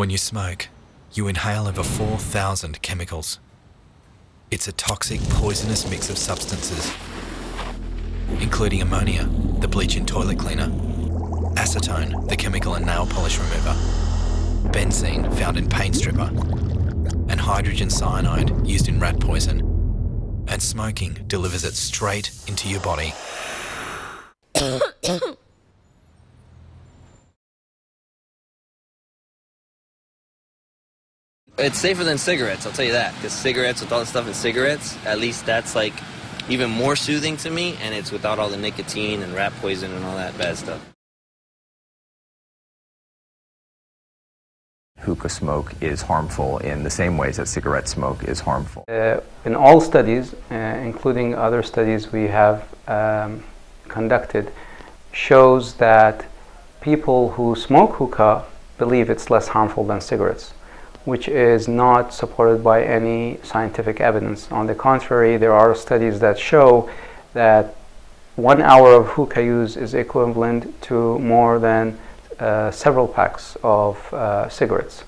When you smoke, you inhale over 4,000 chemicals. It's a toxic, poisonous mix of substances, including ammonia, the bleach in toilet cleaner, acetone, the chemical in nail polish remover, benzene, found in paint stripper, and hydrogen cyanide, used in rat poison. And smoking delivers it straight into your body. It's safer than cigarettes, I'll tell you that, because cigarettes, with all the stuff in cigarettes, at least that's like even more soothing to me, and it's without all the nicotine and rat poison and all that bad stuff. Hookah smoke is harmful in the same ways that cigarette smoke is harmful. In all studies, including other studies we have conducted, shows that people who smoke hookah believe it's less harmful than cigarettes, which is not supported by any scientific evidence. On the contrary, there are studies that show that 1 hour of hookah use is equivalent to more than several packs of cigarettes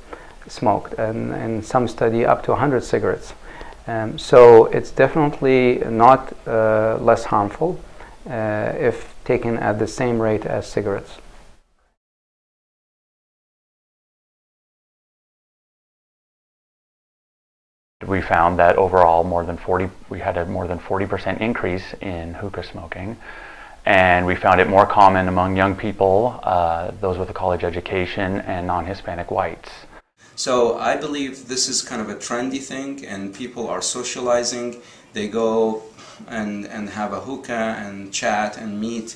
smoked, and in some study up to 100 cigarettes. So it's definitely not less harmful if taken at the same rate as cigarettes. We found that overall we had a more than 40% increase in hookah smoking, and we found it more common among young people, those with a college education, and non-Hispanic whites. So I believe this is kind of a trendy thing, and people are socializing. They go and have a hookah and chat and meet.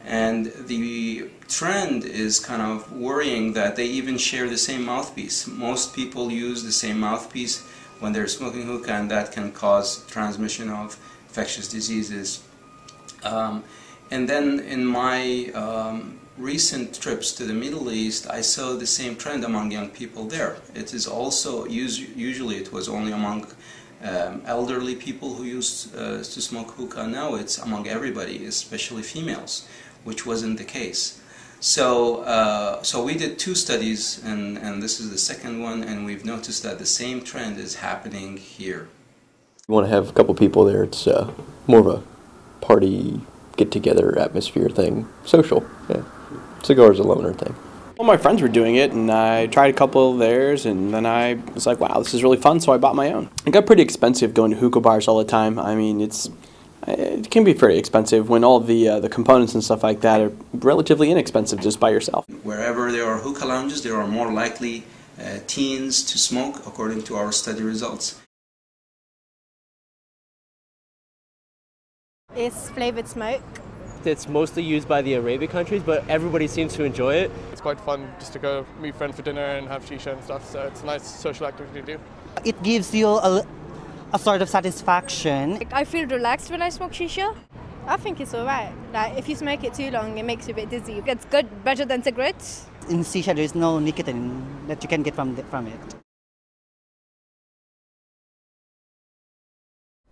And the trend is kind of worrying that they even share the same mouthpiece. Most people use the same mouthpiece when they're smoking hookah, and that can cause transmission of infectious diseases. And then in my recent trips to the Middle East, I saw the same trend among young people there. It is also, usually it was only among elderly people who used to smoke hookah. Now it's among everybody, especially females, which wasn't the case. So we did 2 studies, and this is the second one, and we've noticed that the same trend is happening here. You want to have a couple people there. It's more of a party, get-together atmosphere thing, social. Yeah. Cigars a loner thing. Well, my friends were doing it, and I tried a couple of theirs, and then I was like, wow, this is really fun, so I bought my own. It got pretty expensive going to hookah bars all the time. I mean, it can be pretty expensive when all the components and stuff like that are relatively inexpensive just by yourself. Wherever there are hookah lounges, there are more likely teens to smoke, according to our study results. It's flavored smoke. It's mostly used by the Arabic countries, but everybody seems to enjoy it. It's quite fun just to go meet friends for dinner and have shisha and stuff, so it's a nice social activity to do. It gives you a sort of satisfaction. I feel relaxed when I smoke shisha. I think it's alright. Like, if you smoke it too long, it makes you a bit dizzy. It's good, better than cigarettes. In shisha, there is no nicotine that you can get from it.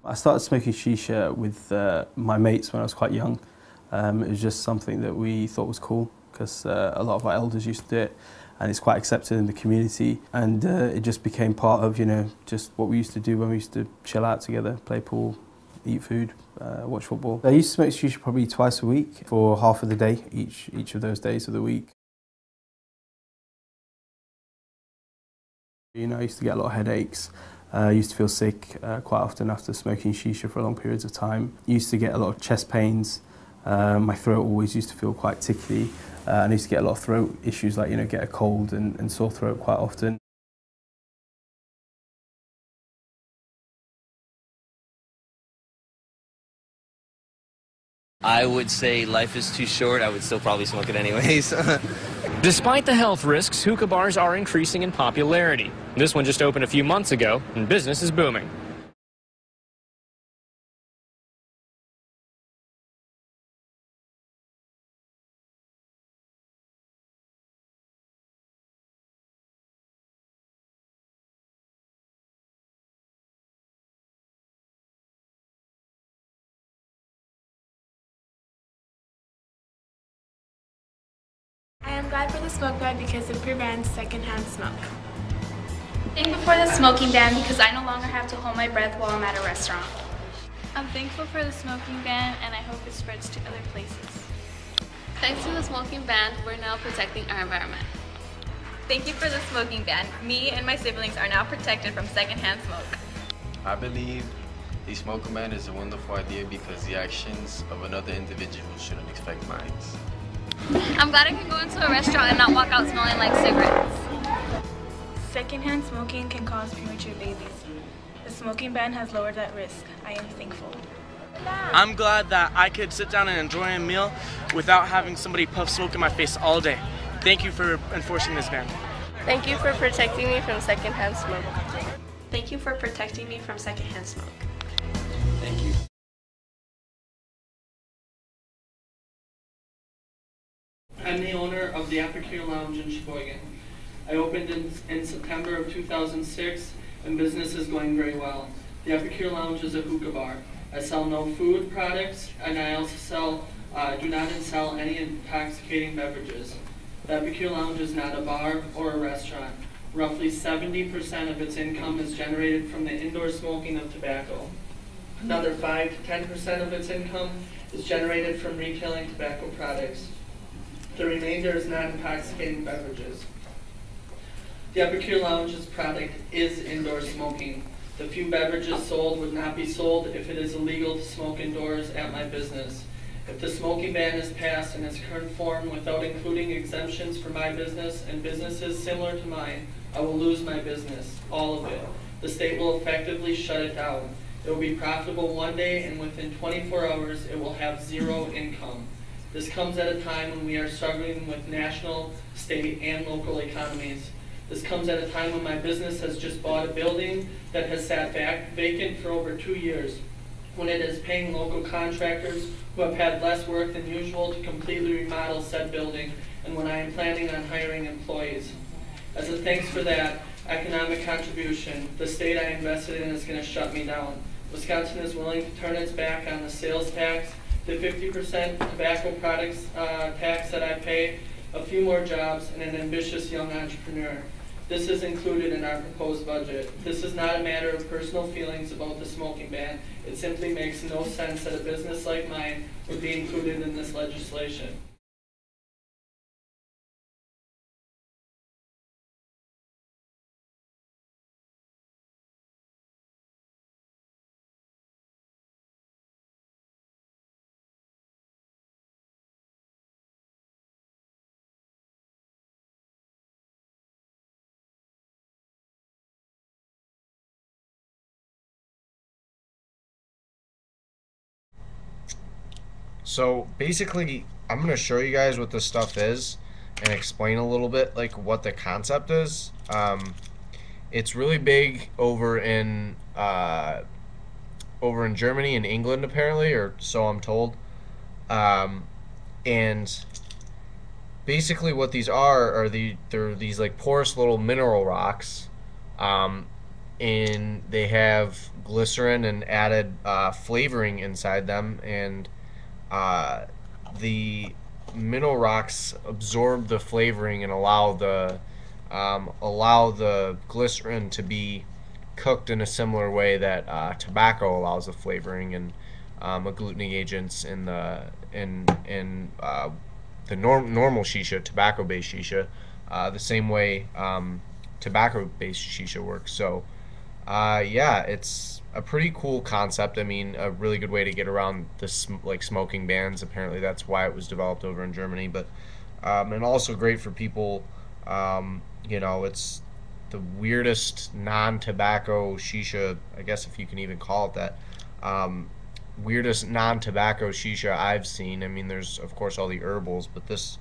I started smoking shisha with my mates when I was quite young. It was just something that we thought was cool because a lot of our elders used to do it, and it's quite accepted in the community, and it just became part of, just what we used to do when we used to chill out together, play pool, eat food, watch football. I used to smoke shisha probably twice a week for half of the day, each of those days of the week. I used to get a lot of headaches. I used to feel sick quite often after smoking shisha for long periods of time. Used to get a lot of chest pains. My throat always used to feel quite tickly. I used to get a lot of throat issues, like get a cold and sore throat quite often. I would say life is too short. I would still probably smoke it anyways. Despite the health risks, hookah bars are increasing in popularity. This one just opened a few months ago, and business is booming. I'm I'm glad for the smoke ban because it prevents secondhand smoke. Thankful for the smoking ban because I no longer have to hold my breath while I'm at a restaurant. I'm thankful for the smoking ban and I hope it spreads to other places. Thanks to the smoking ban, we're now protecting our environment. Thank you for the smoking ban. Me and my siblings are now protected from secondhand smoke. I believe the smoking ban is a wonderful idea because the actions of another individual shouldn't affect mine. I'm glad I can go into a restaurant and not walk out smelling like cigarettes. Secondhand smoking can cause premature babies. The smoking ban has lowered that risk. I am thankful. I'm glad that I could sit down and enjoy a meal without having somebody puff smoke in my face all day. Thank you for enforcing this ban. Thank you for protecting me from secondhand smoke. Thank you for protecting me from secondhand smoke. Thank you. I'm the owner of the Hookah Lounge in Sheboygan. I opened in September of 2006 and business is going very well. The Hookah Lounge is a hookah bar. I sell no food products and I also do not sell any intoxicating beverages. The Hookah Lounge is not a bar or a restaurant. Roughly 70% of its income is generated from the indoor smoking of tobacco. Another 5 to 10% of its income is generated from retailing tobacco products. The remainder is non-intoxicating beverages. The Hookah Lounge's product is indoor smoking. The few beverages sold would not be sold if it is illegal to smoke indoors at my business. If the smoking ban is passed in its current form without including exemptions for my business and businesses similar to mine, I will lose my business, all of it. The state will effectively shut it down. It will be profitable one day and within 24 hours it will have zero income. This comes at a time when we are struggling with national, state, and local economies. This comes at a time when my business has just bought a building that has sat vacant for over 2 years, when it is paying local contractors who have had less work than usual to completely remodel said building, and when I am planning on hiring employees. As a thanks for that economic contribution, the state I invested in is going to shut me down. Wisconsin is willing to turn its back on the sales tax, the 50% tobacco products tax that I pay, a few more jobs, and an ambitious young entrepreneur. This is included in our proposed budget. This is not a matter of personal feelings about the smoking ban. It simply makes no sense that a business like mine would be included in this legislation. So basically, I'm going to show you guys what this stuff is and explain a little bit like what the concept is. It's really big over in Germany and England apparently, or so I'm told. And basically what these are they're these like porous little mineral rocks, and they have glycerin and added flavoring inside them, and the mineral rocks absorb the flavoring and allow the glycerin to be cooked in a similar way that tobacco allows the flavoring and agglutinating agents in the normal shisha, tobacco-based shisha, the same way tobacco-based shisha works. So yeah, it's a pretty cool concept. I mean, a really good way to get around this like smoking bans. Apparently that's why it was developed over in Germany, but and also great for people. You know, it's the weirdest non-tobacco shisha, I guess if you can even call it that. Weirdest non-tobacco shisha I've seen. I mean, there's of course all the herbals, but this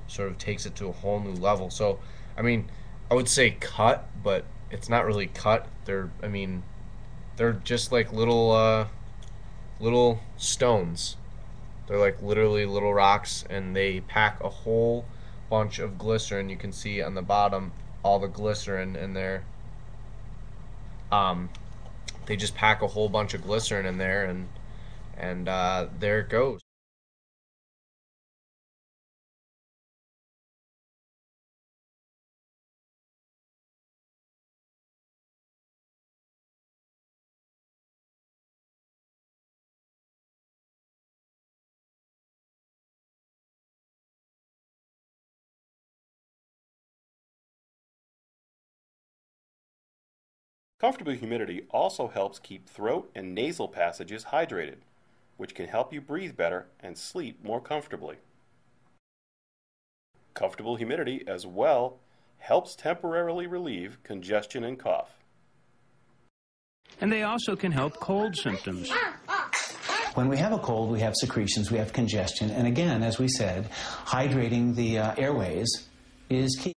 sort of takes it to a whole new level. So I mean, I would say cut, but it's not really cut. They're just like little stones. They're like literally little rocks, and they pack a whole bunch of glycerin. You can see on the bottom all the glycerin in there. They just pack a whole bunch of glycerin in there, and there it goes. Comfortable humidity also helps keep throat and nasal passages hydrated, which can help you breathe better and sleep more comfortably. Comfortable humidity as well helps temporarily relieve congestion and cough. And they also can help cold symptoms. When we have a cold, we have secretions, we have congestion, and again, as we said, hydrating the airways is key.